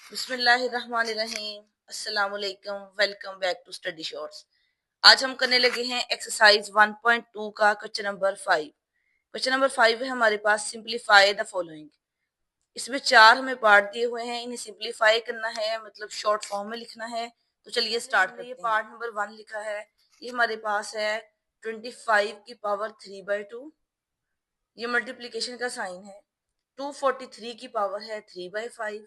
बिस्मिल्लाहिर्रहमानिर्रहीम। अस्सलाम वालेकुम। Welcome back to study shorts. आज हम करने लगे हैं एक्सरसाइज 1.2 का क्वेश्चन नंबर 5। क्वेश्चन नंबर 5 है हमारे पास, सिंपलीफाई द फॉलोइंग। इसमें 4 हमें पार्ट दिए हुए हैं, इन्हें सिंपलीफाई करना है, मतलब शॉर्ट फॉर्म में लिखना है। तो चलिए स्टार्ट करते हैं। ये पार्ट नंबर 1 लिखा है, ये हमारे पास है 25 की पावर 3/2। ये मल्टीप्लीकेशन का साइन है। 243 की पावर है 3/5।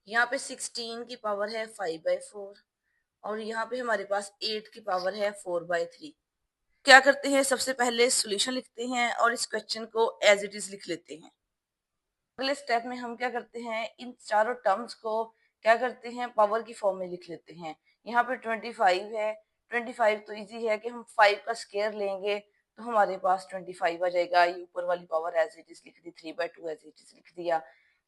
यहाँ पे 16 की पावर है 5/4 और यहाँ पे हमारे पास 8 की पावर है 4/3। क्या करते हैं, सबसे पहले सॉल्यूशन लिखते हैं और इस क्वेश्चन को एज इट इज लिख लेते हैं। अगले स्टेप में हम क्या करते हैं, इन चारों टर्म्स को क्या करते हैं, पावर की फॉर्म में लिख लेते हैं। यहाँ पे 25 है, 25 तो इजी है कि हम 5 का स्केयर लेंगे तो हमारे पास 25 आ जाएगा। ये ऊपर वाली पावर एज इट इज लिख दी, 3/2 एज इट इज लिख दिया।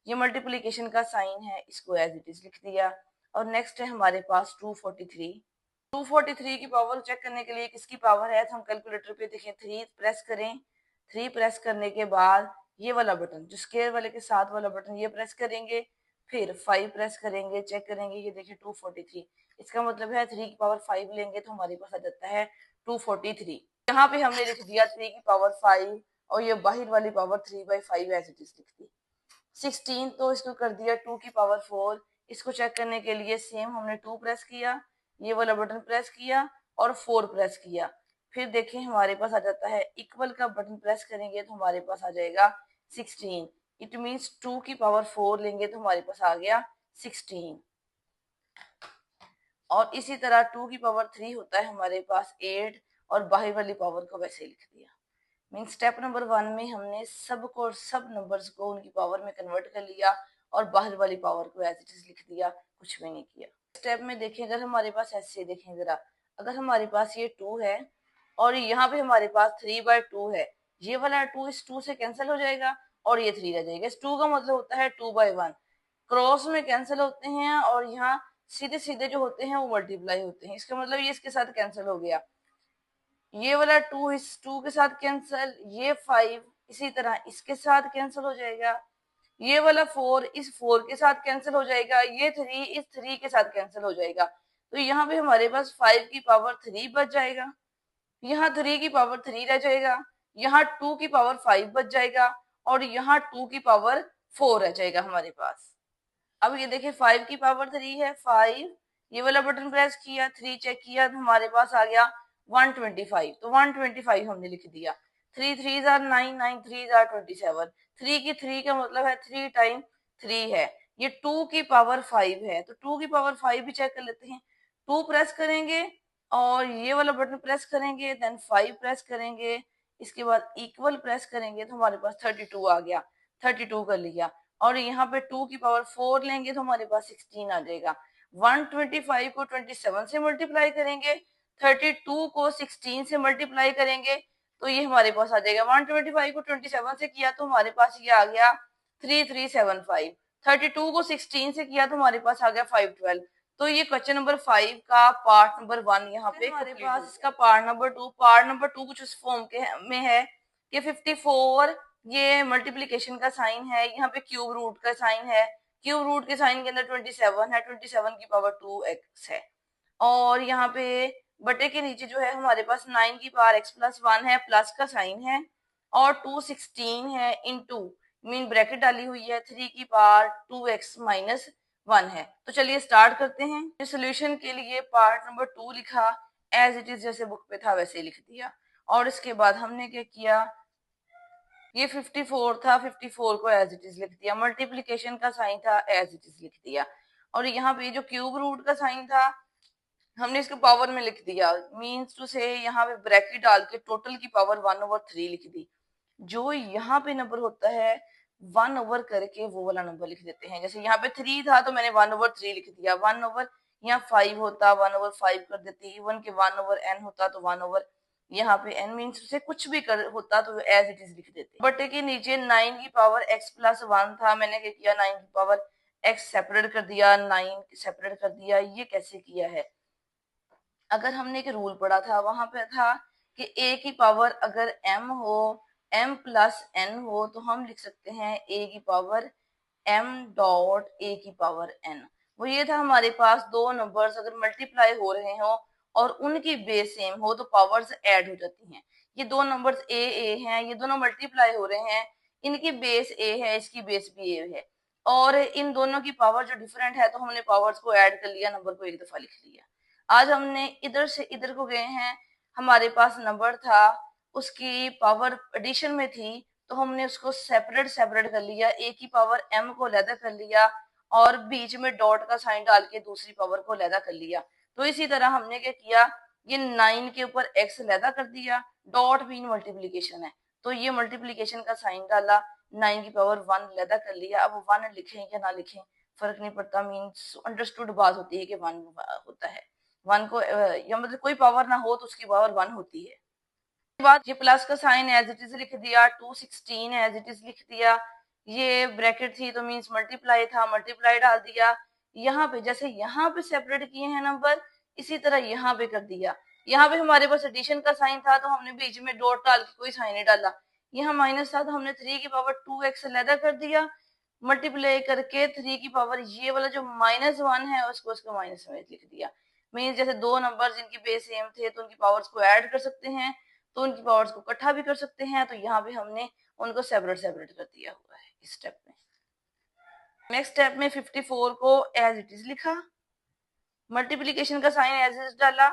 ये मल्टीप्लीकेशन का साइन है, इसको एज इट इज लिख दिया। और नेक्स्ट है हमारे पास 243। 243 की पावर चेक करने के लिए किसकी पावर है, तो हम कैलकुलेटर पे देखें, 3 प्रेस करें। 3 प्रेस करने के बाद ये वाला बटन, जो स्केयर वाले के साथ वाला बटन, ये प्रेस करेंगे। फिर 5 प्रेस करेंगे, चेक करेंगे, ये देखिए 243। इसका मतलब है 3 की पावर 5 लेंगे तो हमारे पास आ जाता है 243। यहाँ पे हमने लिख दिया 3 की पावर 5 और ये बाहर वाली पावर 3/5 एज इट इज लिख दी। 16 तो इसको कर दिया 2 की पावर 4। इसको चेक करने के लिए सेम हमने 2 प्रेस किया, ये वाला बटन प्रेस किया और 4 प्रेस किया। फिर देखें हमारे पास आ जाता है इक्वल का बटन प्रेस करेंगे तो हमारे पास आ जाएगा 16। इट मींस 2 की पावर 4 लेंगे तो हमारे पास आ गया 16। और इसी तरह 2 की पावर 3 होता है हमारे पास 8 और बाहर वाली पावर को वैसे लिख दिया। मीन स्टेप नंबर 1 में हमने सबको, सब नंबर्स को उनकी पावर में कन्वर्ट कर लिया और बाहर वाली पावर को एज इट इज लिख दिया, कुछ भी नहीं किया। स्टेप में देखें, अगर हमारे पास ऐसे देखें जरा, अगर हमारे पास ये 2 है और यहाँ पे हमारे पास 3/2 है, ये वाला 2 इस 2 से कैंसिल हो जाएगा और ये 3 रह जाएगा। इस 2 का मतलब होता है 2/1। क्रॉस में कैंसिल होते हैं और यहाँ सीधे सीधे जो होते हैं वो मल्टीप्लाई होते हैं। इसका मतलब ये इसके साथ कैंसिल हो गया, ये वाला 2 इस 2 के साथ कैंसिल, ये 5 इसी तरह इसके साथ कैंसिल हो जाएगा, ये वाला 4 इस 4 के साथ कैंसिल हो जाएगा, ये 3 इस 3 के साथ कैंसिल हो जाएगा। तो यहाँ पे हमारे पास 5 की पावर 3 बच जाएगा, यहाँ 3 की पावर 3 रह जाएगा, यहाँ 2 की पावर 5 बच जाएगा और यहाँ 2 की पावर 4 रह जाएगा हमारे पास। अब ये देखिए 5 की पावर 3 है 5, ये वाला बटन प्रेस किया, 3 चेक किया तो हमारे पास आ गया 125। तो 125 हमने लिख दिया। 3 3 आर 9, 9 3 आर 27। 3 की 3 का मतलब है 3 टाइम 3 है। ये 2 की पावर 5 है तो 2 की पावर 5 भी चेक कर लेते हैं। 2 प्रेस करेंगे और ये वाला बटन प्रेस करेंगे, देन 5 प्रेस करेंगे, इसके बाद इक्वल प्रेस करेंगे तो हमारे पास 32 आ गया। 32 कर लिया और यहाँ पे 2 की पावर 4 लेंगे तो हमारे पास 16 आ जाएगा। 125 को 27 से मल्टीप्लाई करेंगे, 32 को 16 से मल्टीप्लाई करेंगे तो ये हमारे पास आ जाएगा। 125 को 27 से किया तो हमारे पास ये आ गया 3375। 32 को 16 से किया तो हमारे पास आ गया 512। तो ये क्वेश्चन नंबर 5 का पार्ट नंबर 1 यहाँ पे हमारे पास। इसका पार्ट नंबर 2 कुछ उस फॉर्म के में है कि 54, ये मल्टीप्लीकेशन का साइन है, यहाँ पे क्यूब रूट का साइन है, क्यूब रूट के साइन के अंदर 27 है, 27 की पावर 2x है और यहाँ पे बटे के नीचे जो है हमारे पास 9 की पावर x+1 है, प्लस का साइन है और 216 है इनटू मीन ब्रैकेट डाली हुई है 3 की पावर 2x-1 है। तो चलिए स्टार्ट करते हैं। इस सॉल्यूशन के लिए पार्ट नंबर 2 लिखा, एज इट इज जैसे बुक पे था वैसे लिख दिया और इसके बाद हमने क्या किया, ये 54 था, 54 को एज इट इज लिख दिया, मल्टीप्लीकेशन का साइन था एज इट इज लिख दिया और यहाँ पे जो क्यूब रूट का साइन था हमने इसको पावर में लिख दिया। मीन्स टू से यहाँ पे ब्रैकेट डाल के टोटल की पावर 1/3 लिख दी। जो यहाँ पे नंबर होता है 1 ओवर करके वो वाला नंबर लिख देते हैं। जैसे यहाँ पे 3 था तो मैंने 1/3 लिख दिया, 1 ओवर यहाँ 5 होता 1/5 कर देती, इवन के 1/n होता तो 1 ओवर यहाँ पे n मीन्स से कुछ भी कर होता तो एज इट इज लिख देते। बटे के नीचे 9 की पावर x+1 था, मैंने क्या किया 9 की पावर x सेपरेट कर दिया, 9 सेपरेट कर दिया। ये कैसे किया है, अगर हमने एक रूल पढ़ा था वहां पे था कि a की पावर अगर m हो, m+n हो तो हम लिख सकते हैं a की पावर m डॉट a की पावर n। वो ये था हमारे पास दो नंबर्स अगर मल्टीप्लाई हो रहे हो और उनकी बेस सेम हो तो पावर्स ऐड हो जाती हैं। ये दो नंबर्स a हैं, ये दोनों मल्टीप्लाई हो रहे हैं, इनकी बेस a है, इसकी बेस भी a है, और इन दोनों की पावर जो डिफरेंट है तो हमने पावर्स को ऐड कर लिया, नंबर को एक दफा लिख लिया। आज हमने इधर से इधर को गए हैं, हमारे पास नंबर था, उसकी पावर एडिशन में थी, तो हमने उसको सेपरेट सेपरेट कर लिया, a की पावर m को अलहदा कर लिया और बीच में डॉट का साइन डाल के दूसरी पावर को अलहदा कर लिया। तो इसी तरह हमने क्या किया, ये 9 के ऊपर x अलहदा कर दिया, डॉट भी मल्टीप्लीकेशन है तो ये मल्टीप्लीकेशन का साइन डाला, 9 की पावर 1 अलहदा कर लिया। अब 1 लिखें या ना लिखें फर्क नहीं पड़ता, मीन्स अंडरस्टूड बात होती है कि 1 होता है। 1 को या मतलब कोई पावर ना हो तो उसकी पावर 1 होती है। बाद ये प्लस का साइन एज इट इज लिख दिया, 216 एज इट इज लिख दिया, ये ब्रैकेट थी तो मींस मल्टीप्लाई था, मल्टीप्लाई डाल दिया। यहाँ पे जैसे यहाँ पे सेपरेट किए हैं नंबर, इसी तरह यहाँ पे कर दिया। यहाँ पे हमारे पास एडिशन का साइन था तो हमने बीच में डॉट डाल के कोई साइन नहीं डाला। यहाँ माइनस था तो हमने 3 की पावर 2x अलहदा कर दिया, मल्टीप्लाई करके 3 की पावर ये वाला जो -1 है उसको उसको माइनस में लिख दिया। मीन्स जैसे दो नंबर जिनकी बेस सेम थे तो उनकी पावर्स को ऐड कर सकते हैं, तो उनकी पावर्स को इकट्ठा भी कर सकते हैं, तो यहाँ पे हमने उनको सेपरेट सेपरेट कर दिया हुआ है इस स्टेप में। नेक्स्ट स्टेप में 54 को एज इट इज लिखा, मल्टीप्लीकेशन का साइन एज इट इज डाला।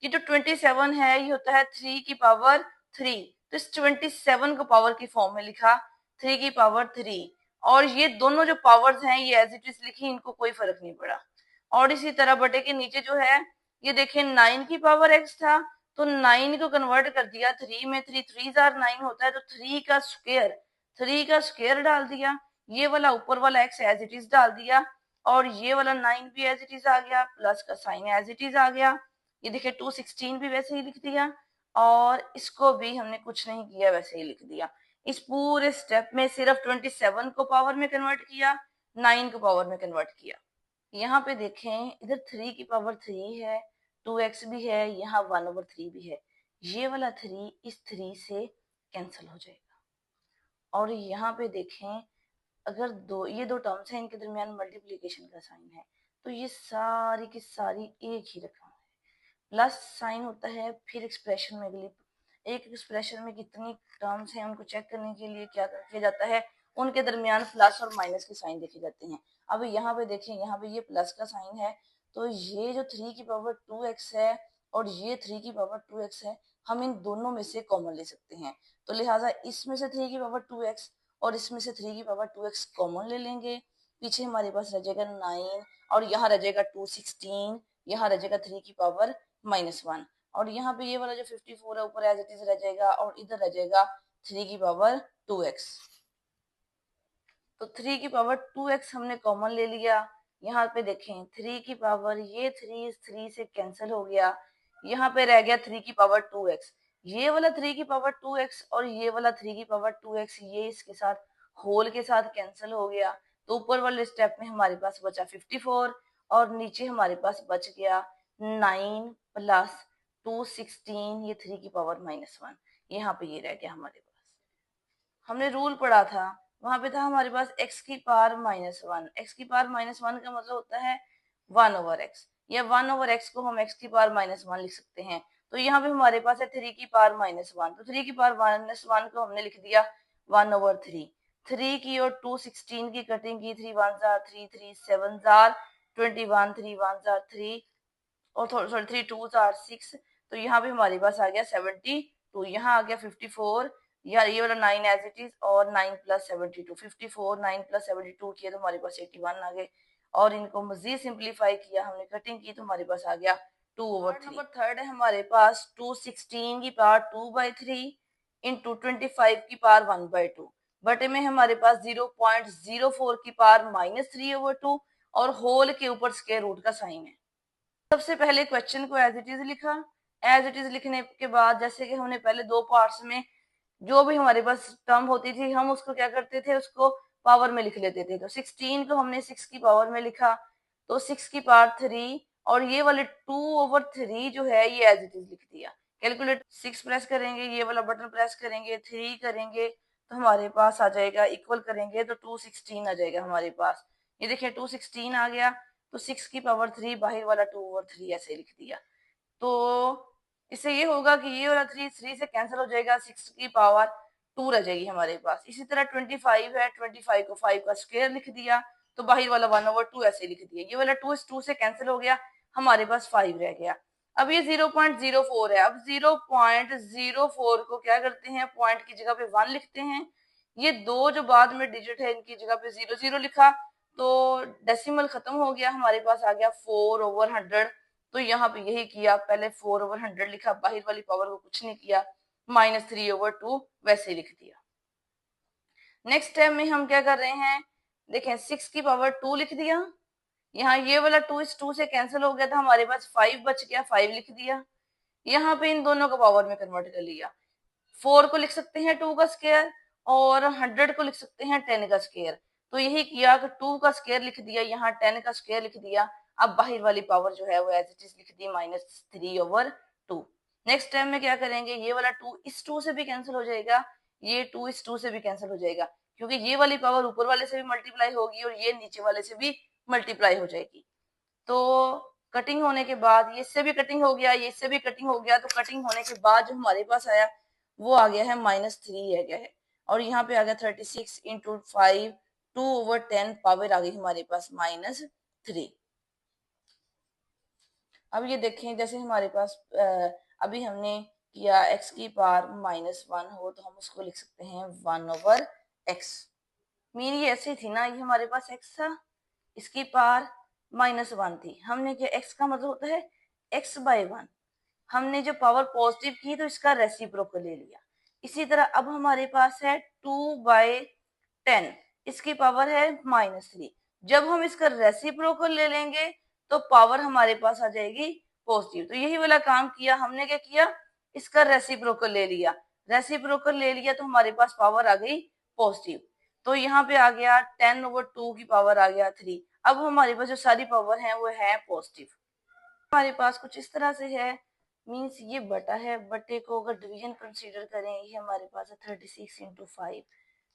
ये जो 27 है ये होता है 3 की पावर 3, तो इस 27 को पावर की फॉर्म में लिखा 3 की पावर 3, और ये दोनों जो पावर्स हैं ये एज इट इज लिखी, इनको कोई फर्क नहीं पड़ा। और इसी तरह बटे के नीचे जो है ये देखें 9 की पावर x था तो 9 को कन्वर्ट कर दिया 3 में, 3 3 जार 9 होता है तो 3 का स्क्वायर डाल दिया, ये वाला ऊपर वाला x एज इट इज डाल दिया, और ये वाला 9 भी एज इट इज आ गया, प्लस का साइन एज इट इज आ गया। ये देखिए 216 भी वैसे ही लिख दिया, और इसको भी हमने कुछ नहीं किया, वैसे ही लिख दिया। इस पूरे स्टेप में सिर्फ 27 को पावर में कन्वर्ट किया, 9 को पावर में कन्वर्ट किया। यहाँ पे देखें इधर 3 की पावर 3 है, 2x भी है, यहाँ 1/3 भी है, ये वाला 3 इस 3 से कैंसिल हो जाएगा। और यहाँ पे देखें अगर ये दो टर्म्स हैं, इनके दरमियान मल्टीप्लीकेशन का साइन है तो ये सारी की सारी एक ही रकम है। प्लस साइन होता है फिर एक्सप्रेशन में अगली, एक एक्सप्रेशन में कितनी टर्म्स हैं उनको चेक करने के लिए क्या किया जाता है, उनके दरमियान प्लस और माइनस के साइन देखे जाते हैं। अब यहाँ पे देखें, यहाँ पे ये प्लस का साइन है तो ये जो 3 की पावर 2x है और ये 3 की पावर 2x है, हम इन दोनों में से कॉमन ले सकते हैं, तो लिहाजा इसमें से 3 की पावर 2x और इसमें से 3 की पावर 2x कॉमन ले लेंगे। पीछे हमारे पास रह जाएगा 9 और यहाँ रह जाएगा 216, यहाँ रह जाएगा 3 की पावर -1, और यहाँ पे ये वाला जो 54 है ऊपर एज इट इज रह जाएगा, और इधर रह जाएगा 3 की पावर 2x। तो 3 की पावर 2x हमने कॉमन ले लिया। यहाँ पे देखें 3 की पावर, ये 3 से कैंसिल हो गया, यहाँ पे रह गया 3 की पावर 2x। ये वाला 3 की पावर 2x और ये वाला 3 की पावर 2x, ये इसके साथ होल के साथ कैंसिल हो गया, तो ऊपर वाले स्टेप में हमारे पास बचा 54 और नीचे हमारे पास बच गया 9 प्लस 216, ये 3 की पावर -1, यहाँ पे ये रह गया हमारे पास। हमने रूल पढ़ा था, वहां पे था हमारे पास x की पावर -1, x की पावर -1 का मतलब होता है 1/x, या 1/x को हम x की पावर -1 लिख सकते हैं। तो यहाँ पे हमारे पास है 3 की पावर -1, तो 3 की पावर -1 को हमने लिख दिया 1/3। 3 की और 216 की कटिंग की, 3 1 जार 3, 3 7 जार 21, 3 1 जार 3, और सॉरी 3 2 जार 6, तो यहाँ पे हमारे पास आ गया 72, यहाँ आ गया 54, यार ये वाला 9 एज इट इज, और 9 प्लस 72, 54 9 प्लस 72 किया तो हमारे पास 81 आ गए, और इनको मजीद सिंप्लीफाई किया हमने, कटिंग की तो हमारे पास आ गया 2/3। नंबर थर्ड है हमारे पास 216 की पावर 2/3 इंटू 25 की पावर 1/2, बटे में हमारे पास 0.04 की पावर -3/2 और होल के ऊपर स्क्वायर रूट का साइन है। सबसे पहले क्वेश्चन को एज इट इज लिखा, एज इट इज लिखने के बाद जैसे कि हमने पहले दो पार्ट्स में जो भी हमारे पास टर्म होती थी हम उसको क्या करते थे, उसको पावर में लिख लेते थे। तो 16 को हमने 6 की पावर में लिखा, तो 6 की पावर 3, और ये वाले 2/3 जो है ये एज इट इज लिख दिया। कैलकुलेट 6 प्रेस करेंगे, ये वाला बटन प्रेस करेंगे, 3 करेंगे तो हमारे पास आ जाएगा, इक्वल करेंगे तो 216 आ जाएगा हमारे पास। ये देखिए 216 आ गया, तो 6 की पावर 3, बाहर वाला 2/3 ऐसे लिख दिया। तो इससे ये होगा कि ये वाला 3 से कैंसिल हो जाएगा, 6 की पावर 2 रह जाएगी हमारे पास। इसी तरह 25 है, 25 को 5 का स्क्वायर लिख दिया, तो बाहर वाला 1/2 ऐसे लिख दिया। ये वाला 2 इस 2 से कैंसिल हो गया, हमारे पास 5 रह गया। अब ये 0.04 है, अब 0.04 को क्या करते हैं, पॉइंट की जगह पे 1 लिखते हैं। ये दो जो बाद में डिजिट है, इनकी जगह पे 0 लिखा, तो डेसिमल खत्म हो गया, हमारे पास आ गया 4/100। तो यहाँ पे यही किया, पहले 4/100 लिखा, बाहर वाली पावर को कुछ नहीं किया, -3/2 वैसे लिख दिया। नेक्स्ट स्टेप में हम क्या कर रहे हैं, देखें 6 की पावर 2 लिख दिया, यहाँ ये वाला 2 इस 2 से कैंसिल हो गया था, हमारे पास 5 बच गया, 5 लिख दिया। यहाँ पे इन दोनों को पावर में कन्वर्ट कर लिया, 4 को लिख सकते हैं 2 का स्क्वायर, और 100 को लिख सकते हैं 10 का स्क्वायर। तो यही किया कि 2 का स्क्वायर लिख दिया, यहाँ 10 का स्क्वायर लिख दिया। अब बाहर वाली पावर जो है वो एज इट इज लिख दी, -3/2। नेक्स्ट टाइम में क्या करेंगे, ये वाला 2 इस 2 से भी कैंसिल हो जाएगा, ये 2 इस 2 से भी कैंसिल हो जाएगा, क्योंकि ये वाली पावर ऊपर वाले से भी मल्टीप्लाई होगी और ये नीचे वाले से भी मल्टीप्लाई हो जाएगी। तो कटिंग होने के बाद ये इससे भी कटिंग हो गया, ये इससे भी कटिंग हो गया, तो कटिंग होने के बाद जो हमारे पास आया वो आ गया है -3 आ गया है, और यहाँ पे आ गया 36 × 5, 2/10 पावर आ गई हमारे पास -3। अब ये देखें, जैसे हमारे पास अभी हमने किया x की पावर -1 हो, तो हम उसको लिख सकते हैं 1/x। मीन ये ऐसी थी ना, ये हमारे पास x था, इसकी पावर -1 थी, हमने किया x का मतलब होता है x/1। हमने जो पावर पॉजिटिव की तो इसका रेसिप्रोकल ले लिया। इसी तरह अब हमारे पास है 2/10, इसकी पावर है -3। जब हम इसका रेसिप्रोकल ले लेंगे तो पावर हमारे पास आ जाएगी पॉजिटिव। तो यही वाला काम किया हमने, क्या किया, इसका रेसिप्रोकल ले लिया, रेसिप्रोकल ले लिया तो हमारे पास पावर आ गई पॉजिटिव। तो यहाँ पे आ गया 10/2 की पावर आ गया 3। अब हमारे पास जो सारी पावर है वो है पॉजिटिव। हमारे पास कुछ इस तरह से है, मीन्स ये बटा है, बटे को अगर डिवीजन कंसीडर करें, ये हमारे पास है 36 × 5।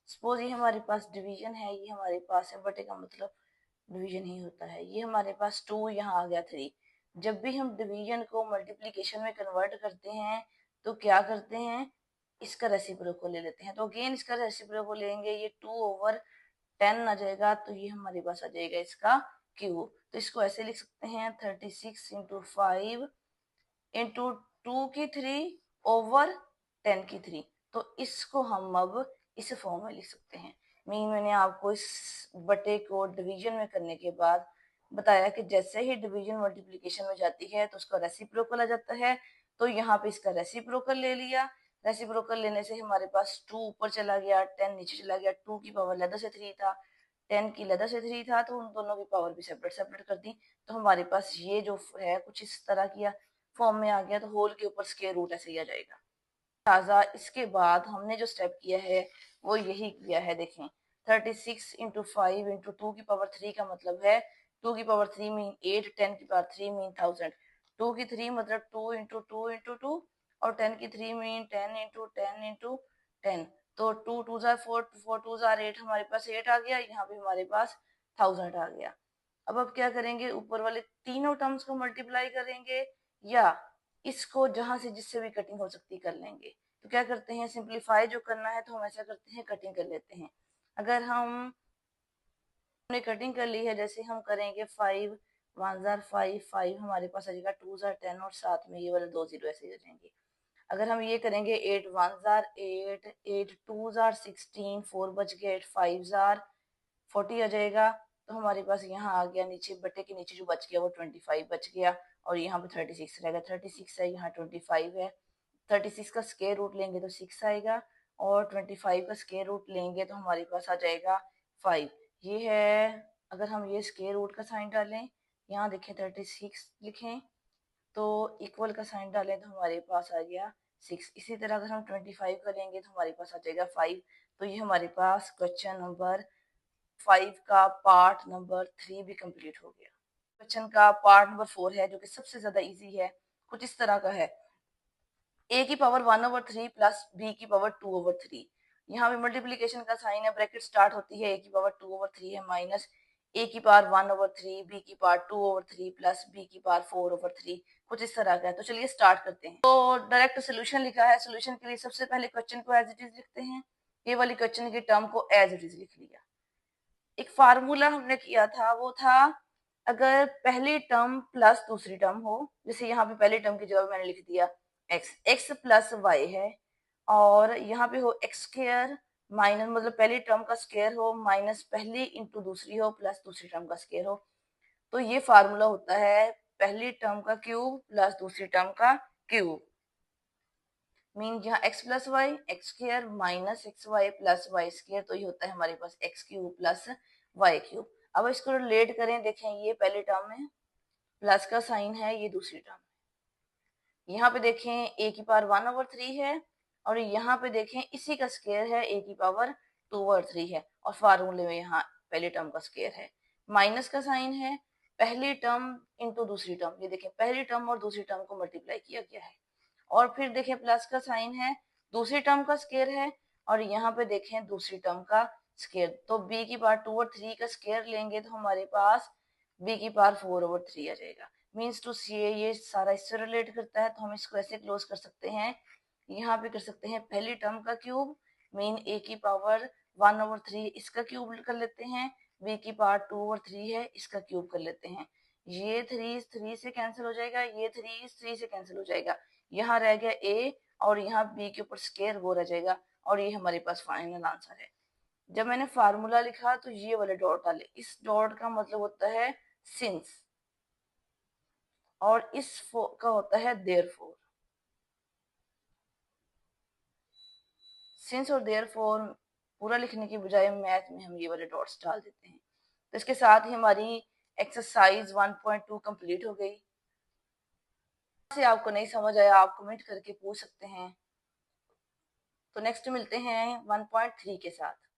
सपोज ये हमारे पास डिवीजन है, ये हमारे पास है, बटे का मतलब डिवीजन ही होता है। ये हमारे पास 2, यहाँ आ गया 3। जब भी हम डिवीजन को मल्टीप्लीकेशन में कन्वर्ट करते हैं तो क्या करते हैं, इसका रेसिप्रोकल ले लेते हैं। तो अगेन इसका रेसिप्रोकल लेंगे, ये 2/10 आ जाएगा, तो ये हमारे पास आ जाएगा इसका क्यूब। तो इसको ऐसे लिख सकते हैं 36 × 5 × 2 की 3/10 की 3। तो इसको हम अब इस फॉर्म में लिख सकते हैं। मैंने आपको इस बटे को डिवीजन में करने के बाद बताया कि जैसे ही डिवीजन मल्टीप्लिकेशन में जाती है तो उसका रेसिप्रोकल आ जाता है। तो यहाँ पे इसका रेसिप्रोकल ले लिया, रेसिप्रोकल लेने से हमारे पास 2 ऊपर चला गया, 10 नीचे चला गया, 2 की पावर लेदा से 3 था, 10 की लेदा से 3 था, तो उन दोनों की पावर भी सेपरेट सेपरेट कर दी। तो हमारे पास ये जो है कुछ इस तरह किया फॉर्म में आ गया, तो होल के ऊपर स्क्वायर रूट ऐसे ही आ जाएगा। लिहाजा इसके बाद हमने जो स्टेप किया है वो यही किया है, देखें 36 × 5 × 2 की पावर 3 का मतलब है 2 की पावर 3 मीन 8, 10 की पावर 3 मीन 1000, 2 की 3 मतलब 2 × 2 × 2, और 10 की 3 मीन 10 × 10 × 10। तो 2 2 4, 4 2 8, हमारे पास 8 आ गया, यहाँ पे हमारे पास 1000 आ गया। अब क्या करेंगे, ऊपर वाले तीनों टर्म्स को मल्टीप्लाई करेंगे, या इसको जहां से जिससे भी कटिंग हो सकती कर लेंगे। तो क्या करते हैं, सिंपलीफाई जो करना है तो हम ऐसा करते हैं, कटिंग कर लेते हैं। अगर हमने कटिंग कर ली है, जैसे हम करेंगे 5 1 5, 5 हमारे पास आ जाएगा, 2 10, और साथ में ये वाले 2 0 ऐसे हो जाएंगे। अगर हम ये करेंगे 8 1 8, 8 2 16, 4 बच गए, 8 5 40 आ जाएगा। तो हमारे पास यहाँ आ गया, नीचे बटे के नीचे जो बच गया वो 25 बच गया, और यहाँ पे 36 रहेगा, 36 है, यहाँ 25 है। 36 का स्क्वायर रूट लेंगे तो 6 आएगा, और 25 का स्क्वायर रूट लेंगे तो हमारे पास आ जाएगा 5। ये है, अगर हम ये स्क्वायर रूट का साइन डालें, यहाँ देखें 36 लिखें तो इक्वल का साइन डालें तो हमारे पास आ गया 6। इसी तरह अगर हम 25 का लेंगे तो हमारे पास आ जाएगा 5। तो ये हमारे पास क्वेश्चन नंबर 5 का पार्ट नंबर 3 भी कंप्लीट हो गया। क्वेश्चन का पार्ट नंबर 4 है, जो कि सबसे ज्यादा इजी है, कुछ इस तरह का है, a की पावर 1/3 प्लस b की पावर 2/3। यहाँ पे मल्टीप्लीकेशन का साइन है, ब्रैकेट स्टार्ट होती है, a की पावर 2/3 है माइनस a की पावर 1/3, b की पावर 2/3 प्लस b की पावर 4/3, कुछ इस तरह का है। तो चलिए स्टार्ट करते हैं। तो डायरेक्ट सोल्यूशन लिखा है। सोल्यूशन के लिए सबसे पहले क्वेश्चन को एज इट इज लिखते हैं, ये वाली क्वेश्चन की टर्म को एज इट इज लिख लिया। एक फार्मूला हमने किया था, वो था अगर पहली टर्म प्लस दूसरी टर्म हो, जैसे यहाँ पे पहली टर्म की जगह मैंने लिख दिया x प्लस वाई है, और यहाँ पे हो एक्स स्क्र माइनस, मतलब पहली टर्म का स्क्वायर हो माइनस पहली इंटू दूसरी हो प्लस दूसरी टर्म का स्क्वायर हो। तो ये फार्मूला होता है पहली टर्म का क्यूब प्लस दूसरी टर्म का क्यूब। मीन यहाँ x plus y x square minus x y plus y square, तो ये होता है हमारे पास x cube plus y cube. अब इसको रिलेट करें, देखें ये पहली टर्म है, प्लस का साइन है, ये दूसरी टर्म है। यहाँ पे देखें a की पावर 1/3 है, और यहाँ पे देखें इसी का स्क्वायर है, a की पावर 2/3 है, और फार्मूले में यहाँ पहली टर्म का स्क्वायर है, माइनस का साइन है, पहली टर्म इंटू दूसरी टर्म, ये देखें पहली टर्म और दूसरी टर्म को मल्टीप्लाई किया गया है, और फिर देखें प्लस का साइन है, दूसरी टर्म का स्क्वायर है, और यहाँ पे देखें दूसरी टर्म का स्क्वायर। तो b की पावर 2/3 का स्क्वायर लेंगे तो हमारे पास b की पावर 4/3 आ जाएगा। मीन्स टू सी ये सारा इससे रिलेट करता है, तो हम इसको ऐसे क्लोज कर सकते हैं, यहाँ पे कर सकते हैं पहली टर्म का क्यूब, मीन a की पावर 1/3 इसका क्यूब कर लेते हैं, b की पावर 2/3 है इसका क्यूब कर लेते हैं, ये 3 से कैंसिल हो जाएगा, ये 3 से कैंसिल हो जाएगा, यहाँ रह गया a, और यहाँ b के ऊपर स्क्वायर वो रह जाएगा, और ये हमारे पास फाइनल आंसर है। जब मैंने फार्मूला लिखा तो ये वाले डॉट डाले, इस डॉट का मतलब होता है सिंस, और इस का होता है देयरफॉर। सिंस और देयरफॉर पूरा लिखने की बजाय मैथ में हम ये वाले डॉट्स डाल देते हैं। तो इसके साथ ही हमारी एक्सरसाइज 1.2 कंप्लीट हो गई। से आपको नहीं समझ आया आप कमेंट करके पूछ सकते हैं। तो नेक्स्ट मिलते हैं 1.3 के साथ।